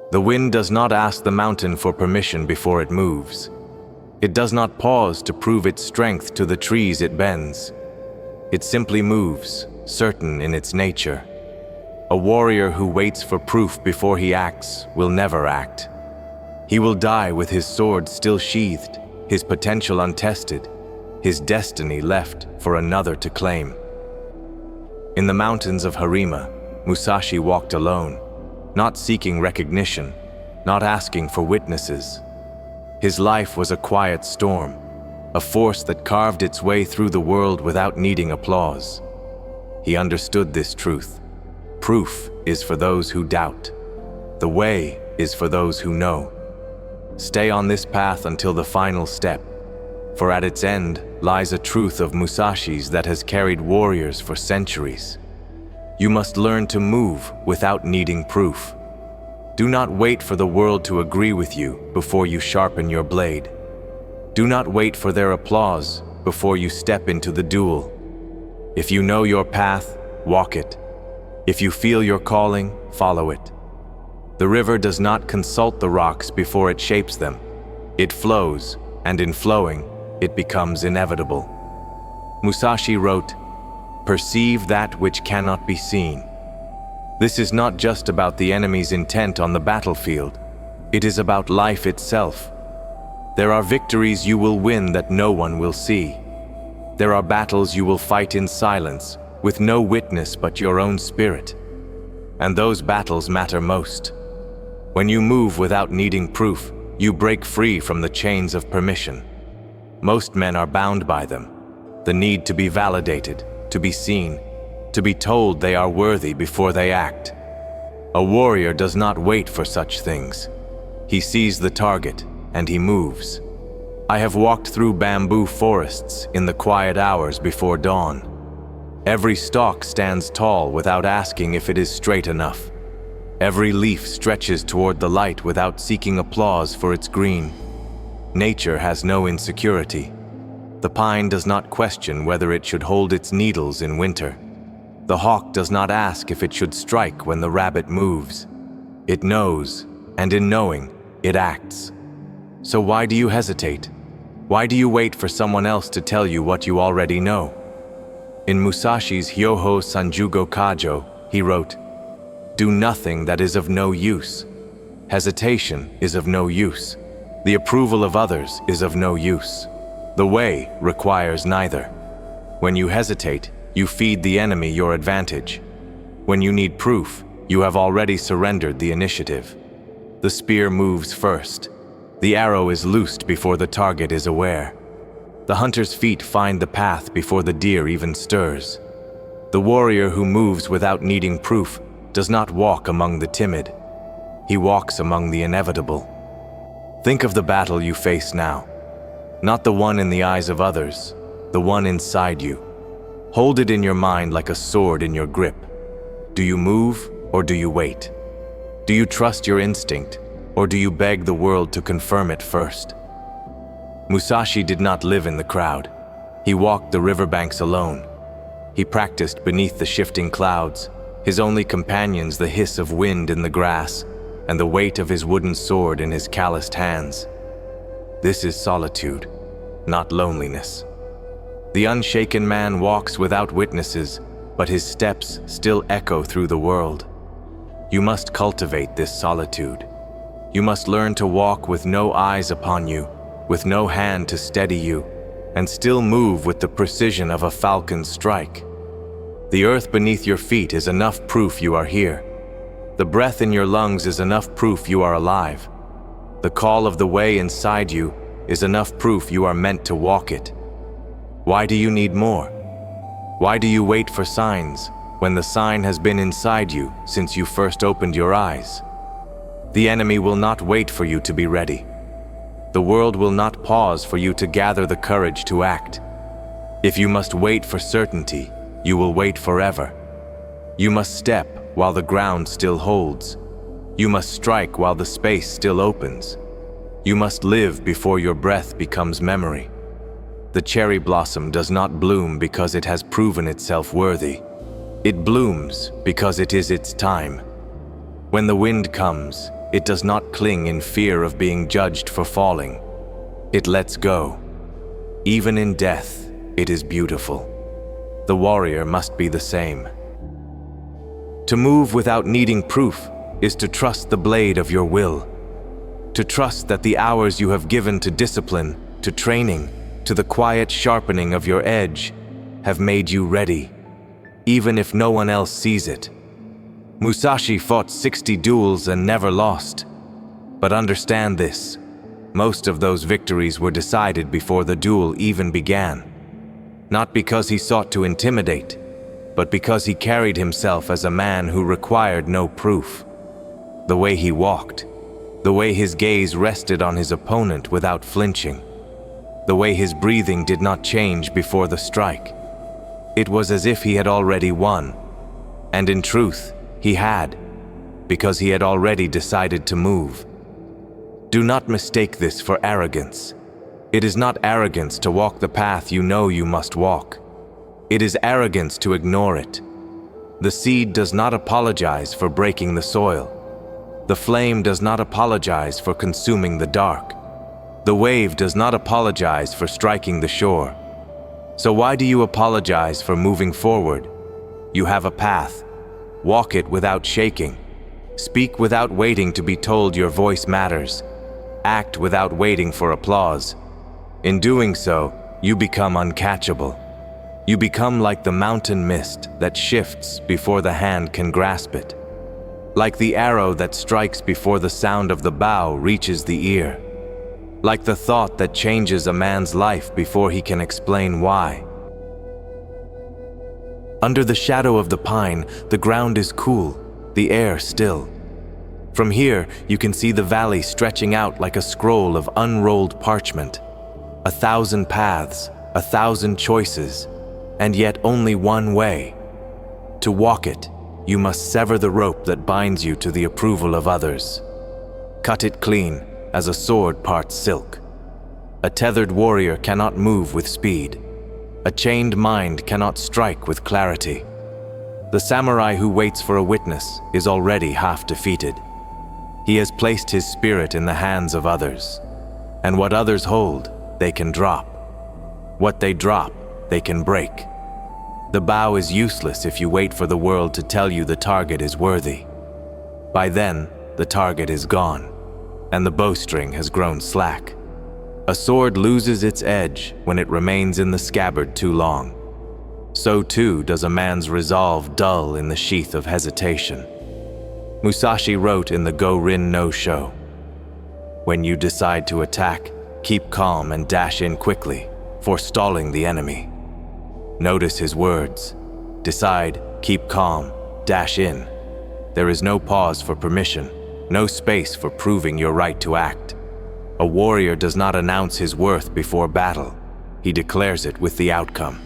The wind does not ask the mountain for permission before it moves. It does not pause to prove its strength to the trees it bends. It simply moves, certain in its nature. A warrior who waits for proof before he acts will never act. He will die with his sword still sheathed, his potential untested, his destiny left for another to claim. In the mountains of Harima, Musashi walked alone, not seeking recognition, not asking for witnesses. His life was a quiet storm, a force that carved its way through the world without needing applause. He understood this truth. Proof is for those who doubt. The way is for those who know. Stay on this path until the final step, for at its end lies a truth of Musashi's that has carried warriors for centuries. You must learn to move without needing proof. Do not wait for the world to agree with you before you sharpen your blade. Do not wait for their applause before you step into the duel. If you know your path, walk it. If you feel your calling, follow it. The river does not consult the rocks before it shapes them. It flows, and in flowing, it becomes inevitable. Musashi wrote, "Perceive that which cannot be seen." This is not just about the enemy's intent on the battlefield. It is about life itself. There are victories you will win that no one will see. There are battles you will fight in silence, with no witness but your own spirit. And those battles matter most. When you move without needing proof, you break free from the chains of permission. Most men are bound by them. The need to be validated, to be seen, to be told they are worthy before they act. A warrior does not wait for such things. He sees the target, and he moves. I have walked through bamboo forests in the quiet hours before dawn. Every stalk stands tall without asking if it is straight enough. Every leaf stretches toward the light without seeking applause for its green. Nature has no insecurity. The pine does not question whether it should hold its needles in winter. The hawk does not ask if it should strike when the rabbit moves. It knows, and in knowing, it acts. So why do you hesitate? Why do you wait for someone else to tell you what you already know? In Musashi's Hyoho Sanjugo Kajo, he wrote, "Do nothing that is of no use. Hesitation is of no use. The approval of others is of no use. The way requires neither. When you hesitate, you feed the enemy your advantage. When you need proof, you have already surrendered the initiative. The spear moves first. The arrow is loosed before the target is aware. The hunter's feet find the path before the deer even stirs. The warrior who moves without needing proof does not walk among the timid. He walks among the inevitable. Think of the battle you face now. Not the one in the eyes of others, the one inside you. Hold it in your mind like a sword in your grip. Do you move or do you wait? Do you trust your instinct or do you beg the world to confirm it first? Musashi did not live in the crowd. He walked the riverbanks alone. He practiced beneath the shifting clouds, his only companions the hiss of wind in the grass and the weight of his wooden sword in his calloused hands. This is solitude, not loneliness. The unshaken man walks without witnesses, but his steps still echo through the world. You must cultivate this solitude. You must learn to walk with no eyes upon you, with no hand to steady you, and still move with the precision of a falcon's strike. The earth beneath your feet is enough proof you are here. The breath in your lungs is enough proof you are alive. The call of the way inside you is enough proof you are meant to walk it. Why do you need more? Why do you wait for signs when the sign has been inside you since you first opened your eyes? The enemy will not wait for you to be ready. The world will not pause for you to gather the courage to act. If you must wait for certainty, you will wait forever. You must step while the ground still holds. You must strike while the space still opens. You must live before your breath becomes memory. The cherry blossom does not bloom because it has proven itself worthy. It blooms because it is its time. When the wind comes, it does not cling in fear of being judged for falling. It lets go. Even in death, it is beautiful. The warrior must be the same. To move without needing proof is to trust the blade of your will. To trust that the hours you have given to discipline, to training, to the quiet sharpening of your edge, have made you ready, even if no one else sees it. Musashi fought 60 duels and never lost. But understand this, most of those victories were decided before the duel even began. Not because he sought to intimidate, but because he carried himself as a man who required no proof. The way he walked, the way his gaze rested on his opponent without flinching, the way his breathing did not change before the strike. It was as if he had already won. And in truth, he had, because he had already decided to move. Do not mistake this for arrogance. It is not arrogance to walk the path you know you must walk. It is arrogance to ignore it. The seed does not apologize for breaking the soil. The flame does not apologize for consuming the dark. The wave does not apologize for striking the shore. So why do you apologize for moving forward? You have a path. Walk it without shaking. Speak without waiting to be told your voice matters. Act without waiting for applause. In doing so, you become uncatchable. You become like the mountain mist that shifts before the hand can grasp it. Like the arrow that strikes before the sound of the bow reaches the ear. Like the thought that changes a man's life before he can explain why. Under the shadow of the pine, the ground is cool, the air still. From here, you can see the valley stretching out like a scroll of unrolled parchment. 1,000 paths, 1,000 choices, and yet only one way. To walk it, you must sever the rope that binds you to the approval of others. Cut it clean, as a sword parts silk. A tethered warrior cannot move with speed. A chained mind cannot strike with clarity. The samurai who waits for a witness is already half defeated. He has placed his spirit in the hands of others. And what others hold, they can drop. What they drop, they can break. The bow is useless if you wait for the world to tell you the target is worthy. By then, the target is gone, and the bowstring has grown slack. A sword loses its edge when it remains in the scabbard too long. So too does a man's resolve dull in the sheath of hesitation. Musashi wrote in the Go-Rin no-Sho, "When you decide to attack, keep calm and dash in quickly, forestalling the enemy." Notice his words. Decide, keep calm, dash in. There is no pause for permission, no space for proving your right to act. A warrior does not announce his worth before battle. He declares it with the outcome.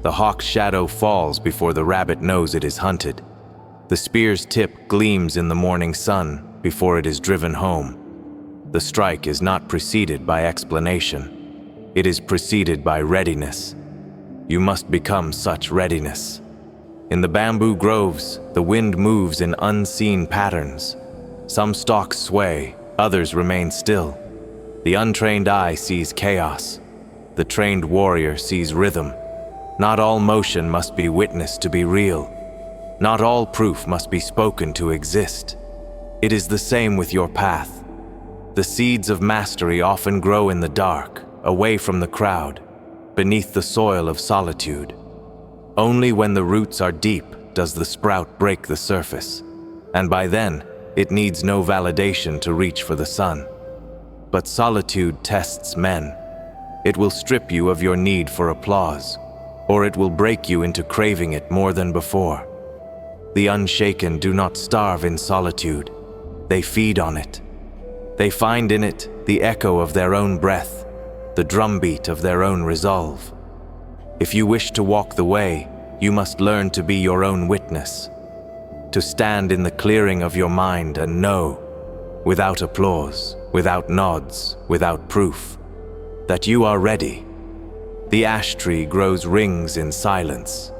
The hawk's shadow falls before the rabbit knows it is hunted. The spear's tip gleams in the morning sun before it is driven home. The strike is not preceded by explanation. It is preceded by readiness. You must become such readiness. In the bamboo groves, the wind moves in unseen patterns. Some stalks sway, others remain still. The untrained eye sees chaos. The trained warrior sees rhythm. Not all motion must be witnessed to be real. Not all proof must be spoken to exist. It is the same with your path. The seeds of mastery often grow in the dark, away from the crowd, beneath the soil of solitude. Only when the roots are deep does the sprout break the surface, and by then, it needs no validation to reach for the sun. But solitude tests men. It will strip you of your need for applause, or it will break you into craving it more than before. The unshaken do not starve in solitude. They feed on it. They find in it the echo of their own breath, the drumbeat of their own resolve. If you wish to walk the way, you must learn to be your own witness, to stand in the clearing of your mind and know, without applause, without nods, without proof, that you are ready. The ash tree grows rings in silence.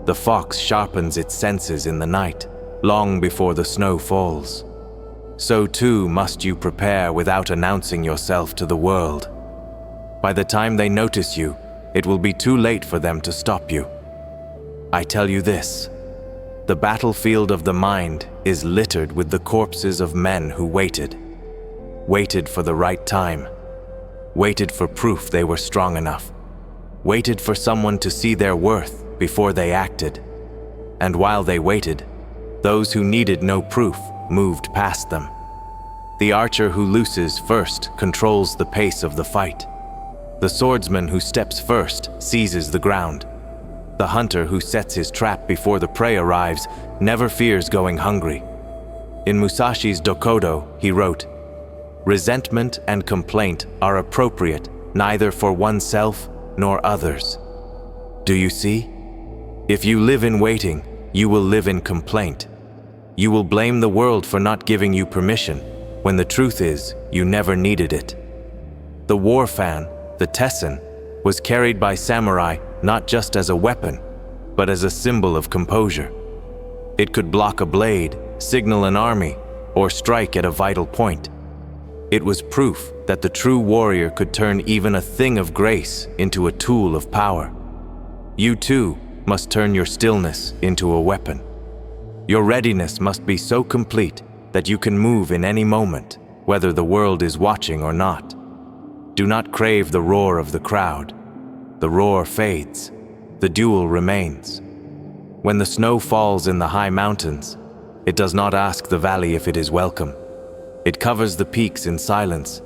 The fox sharpens its senses in the night, long before the snow falls. so too must you prepare without announcing yourself to the world. By the time they notice you, it will be too late for them to stop you. I tell you this, the battlefield of the mind is littered with the corpses of men who waited for the right time, waited for proof they were strong enough, waited for someone to see their worth before they acted. And while they waited, those who needed no proof moved past them. The archer who looses first controls the pace of the fight. The swordsman who steps first seizes the ground. The hunter who sets his trap before the prey arrives never fears going hungry. In Musashi's Dokkodo, he wrote, "Resentment and complaint are appropriate neither for oneself nor others." Do you see? If you live in waiting, you will live in complaint. You will blame the world for not giving you permission, when the truth is, you never needed it. The war fan, the tessen, was carried by samurai not just as a weapon, but as a symbol of composure. It could block a blade, signal an army, or strike at a vital point. It was proof that the true warrior could turn even a thing of grace into a tool of power. You too must turn your stillness into a weapon. Your readiness must be so complete that you can move in any moment, whether the world is watching or not. Do not crave the roar of the crowd. The roar fades. The duel remains. When the snow falls in the high mountains, it does not ask the valley if it is welcome. It covers the peaks in silence,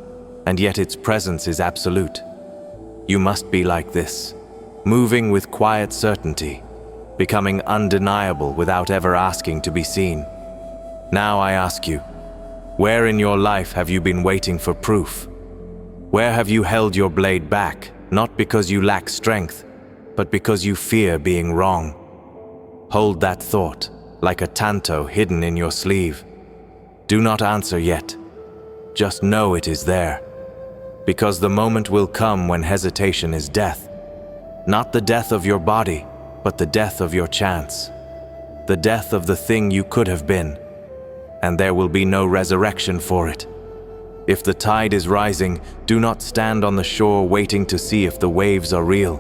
and yet its presence is absolute. You must be like this, moving with quiet certainty, becoming undeniable without ever asking to be seen. Now I ask you, where in your life have you been waiting for proof? Where have you held your blade back, not because you lack strength, but because you fear being wrong? Hold that thought, like a tanto hidden in your sleeve. Do not answer yet. Just know it is there. Because the moment will come when hesitation is death. Not the death of your body, but the death of your chance. The death of the thing you could have been. And there will be no resurrection for it. If the tide is rising, do not stand on the shore waiting to see if the waves are real.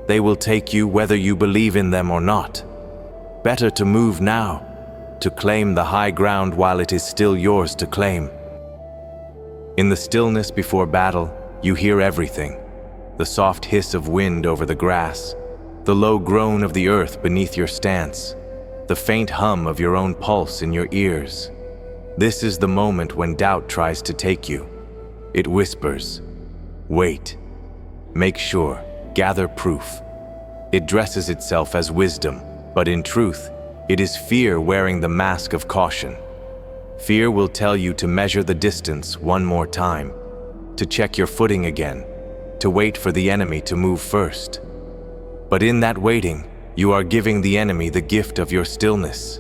They will take you whether you believe in them or not. Better to move now, to claim the high ground while it is still yours to claim. In the stillness before battle, you hear everything. The soft hiss of wind over the grass, the low groan of the earth beneath your stance, the faint hum of your own pulse in your ears. This is the moment when doubt tries to take you. It whispers, wait, make sure, gather proof. It dresses itself as wisdom, but in truth, it is fear wearing the mask of caution. Fear will tell you to measure the distance one more time, to check your footing again, to wait for the enemy to move first. But in that waiting, you are giving the enemy the gift of your stillness.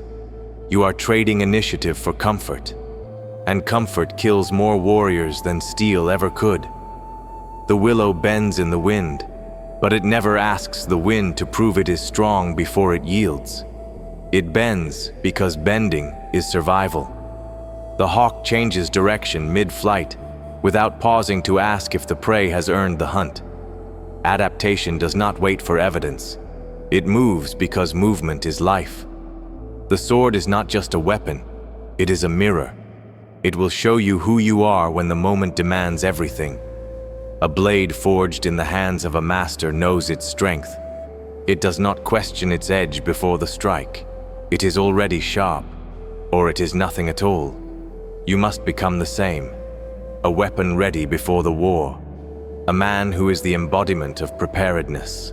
You are trading initiative for comfort, and comfort kills more warriors than steel ever could. The willow bends in the wind, but it never asks the wind to prove it is strong before it yields. It bends because bending is survival. The hawk changes direction mid-flight without pausing to ask if the prey has earned the hunt. Adaptation does not wait for evidence. It moves because movement is life. The sword is not just a weapon, it is a mirror. It will show you who you are when the moment demands everything. A blade forged in the hands of a master knows its strength. It does not question its edge before the strike. It is already sharp, or it is nothing at all. You must become the same. A weapon ready before the war. A man who is the embodiment of preparedness.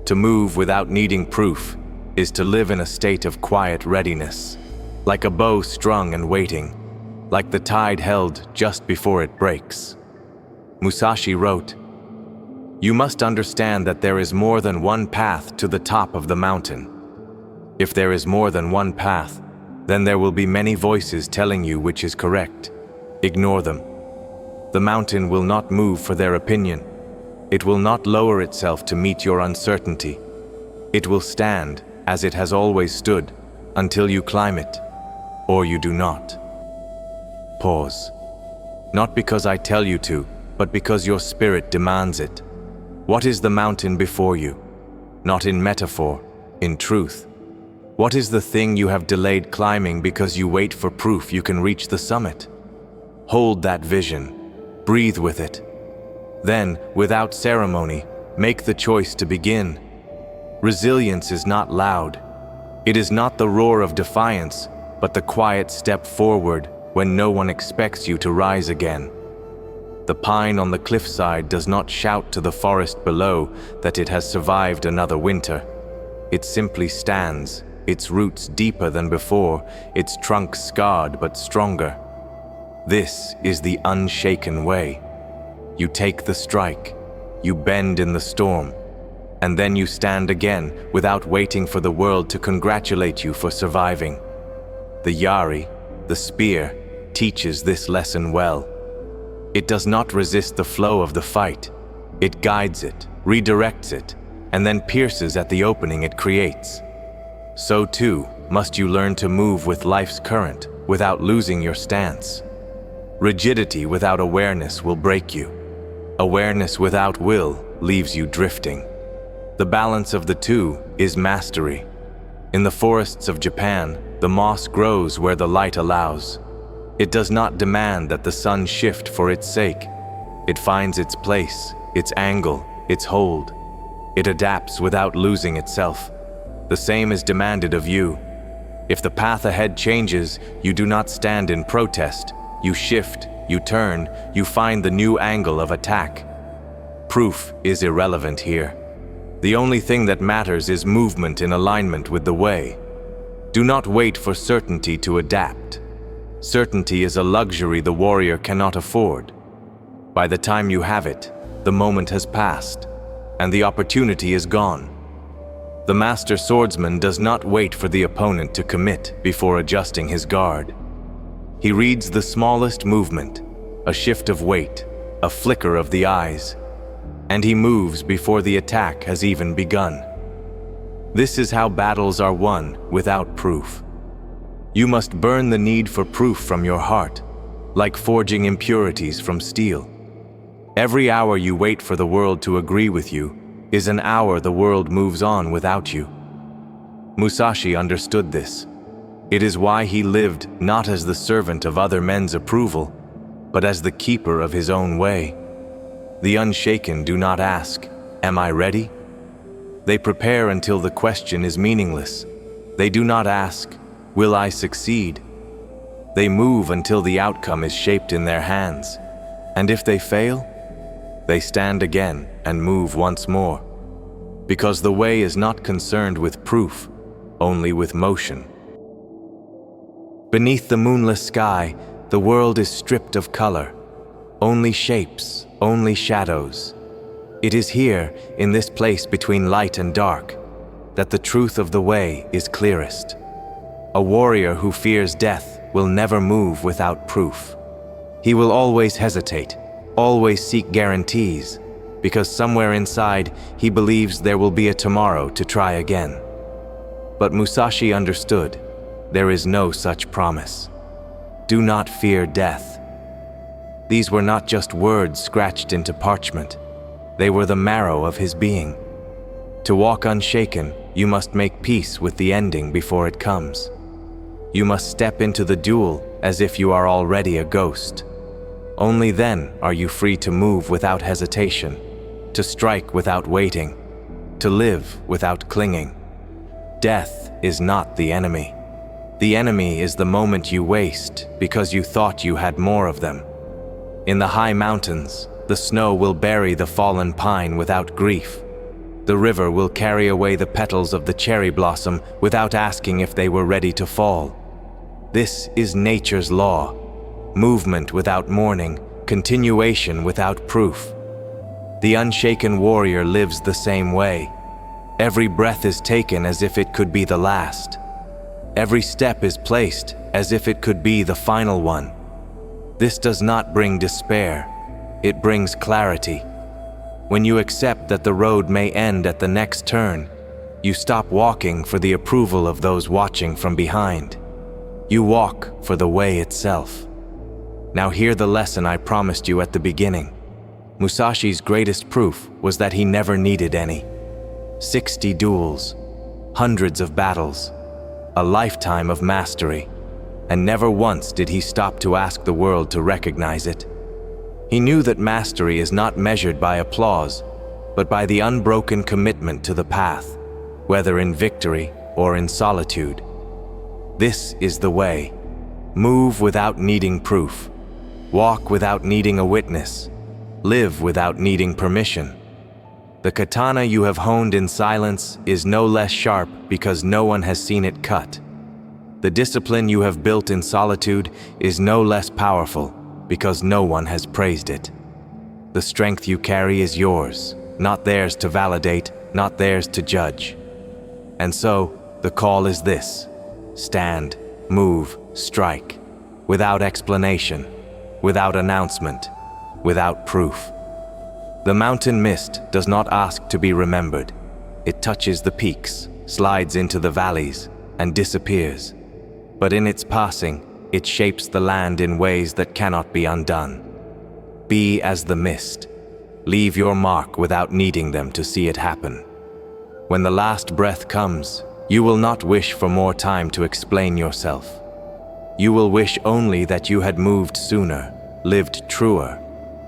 To move without needing proof is to live in a state of quiet readiness, like a bow strung and waiting, like the tide held just before it breaks. Musashi wrote, "You must understand that there is more than one path to the top of the mountain. If there is more than one path, then there will be many voices telling you which is correct. Ignore them. The mountain will not move for their opinion. It will not lower itself to meet your uncertainty. It will stand as it has always stood until you climb it, or you do not." pause. Not because I tell you to, but because your spirit demands it. What is the mountain before you? Not in metaphor, in truth. What is the thing you have delayed climbing because you wait for proof you can reach the summit? Hold that vision. Breathe with it. Then, without ceremony, make the choice to begin. Resilience is not loud. It is not the roar of defiance, but the quiet step forward when no one expects you to rise again. The pine on the cliffside does not shout to the forest below that it has survived another winter. It simply stands, its roots deeper than before, its trunk scarred but stronger. This is the unshaken way. You take the strike, you bend in the storm, and then you stand again without waiting for the world to congratulate you for surviving. The yari, the spear, teaches this lesson well. It does not resist the flow of the fight. It guides it, redirects it, and then pierces at the opening it creates. So too must you learn to move with life's current without losing your stance. Rigidity without awareness will break you. Awareness without will leaves you drifting. The balance of the two is mastery. In the forests of Japan, the moss grows where the light allows. It does not demand that the sun shift for its sake. It finds its place, its angle, its hold. It adapts without losing itself. The same is demanded of you. If the path ahead changes, you do not stand in protest. You shift, you turn, you find the new angle of attack. Proof is irrelevant here. The only thing that matters is movement in alignment with the way. Do not wait for certainty to adapt. Certainty is a luxury the warrior cannot afford. By the time you have it, the moment has passed, and the opportunity is gone. The master swordsman does not wait for the opponent to commit before adjusting his guard. He reads the smallest movement, a shift of weight, a flicker of the eyes, and he moves before the attack has even begun. This is how battles are won without proof. You must burn the need for proof from your heart, like forging impurities from steel. Every hour you wait for the world to agree with you is an hour the world moves on without you. Musashi understood this. It is why he lived not as the servant of other men's approval, but as the keeper of his own way. The unshaken do not ask, "Am I ready?" They prepare until the question is meaningless. They do not ask, "Will I succeed?" They move until the outcome is shaped in their hands. And if they fail, they stand again and move once more. Because the way is not concerned with proof, only with motion. Beneath the moonless sky, the world is stripped of color. Only shapes, only shadows. It is here, in this place between light and dark, that the truth of the way is clearest. A warrior who fears death will never move without proof. He will always hesitate, always seek guarantees, because somewhere inside he believes there will be a tomorrow to try again. But Musashi understood, there is no such promise. Do not fear death. These were not just words scratched into parchment. They were the marrow of his being. To walk unshaken, you must make peace with the ending before it comes. You must step into the duel as if you are already a ghost. Only then are you free to move without hesitation, to strike without waiting, to live without clinging. Death is not the enemy. The enemy is the moment you waste because you thought you had more of them. In the high mountains, the snow will bury the fallen pine without grief. The river will carry away the petals of the cherry blossom without asking if they were ready to fall. This is nature's law. Movement without mourning, continuation without proof. The unshaken warrior lives the same way. Every breath is taken as if it could be the last. Every step is placed as if it could be the final one. This does not bring despair. It brings clarity. When you accept that the road may end at the next turn, you stop walking for the approval of those watching from behind. You walk for the way itself. Now hear the lesson I promised you at the beginning. Musashi's greatest proof was that he never needed any. 60 duels, hundreds of battles, a lifetime of mastery, and never once did he stop to ask the world to recognize it. He knew that mastery is not measured by applause, but by the unbroken commitment to the path, whether in victory or in solitude. This is the way. Move without needing proof. Walk without needing a witness. Live without needing permission. The katana you have honed in silence is no less sharp because no one has seen it cut. The discipline you have built in solitude is no less powerful because no one has praised it. The strength you carry is yours, not theirs to validate, not theirs to judge. And so, the call is this: stand, move, strike, without explanation, without announcement, without proof. The mountain mist does not ask to be remembered. It touches the peaks, slides into the valleys, and disappears. But in its passing, it shapes the land in ways that cannot be undone. Be as the mist. Leave your mark without needing them to see it happen. When the last breath comes, you will not wish for more time to explain yourself. You will wish only that you had moved sooner, lived truer,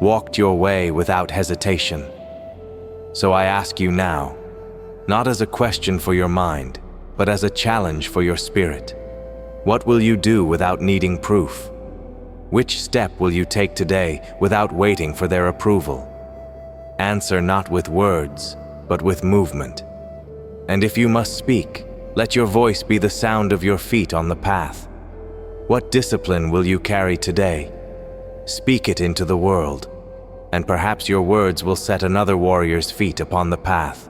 walked your way without hesitation. So I ask you now, not as a question for your mind, but as a challenge for your spirit. What will you do without needing proof? Which step will you take today without waiting for their approval? Answer not with words, but with movement. And if you must speak, let your voice be the sound of your feet on the path. What discipline will you carry today? Speak it into the world, and perhaps your words will set another warrior's feet upon the path.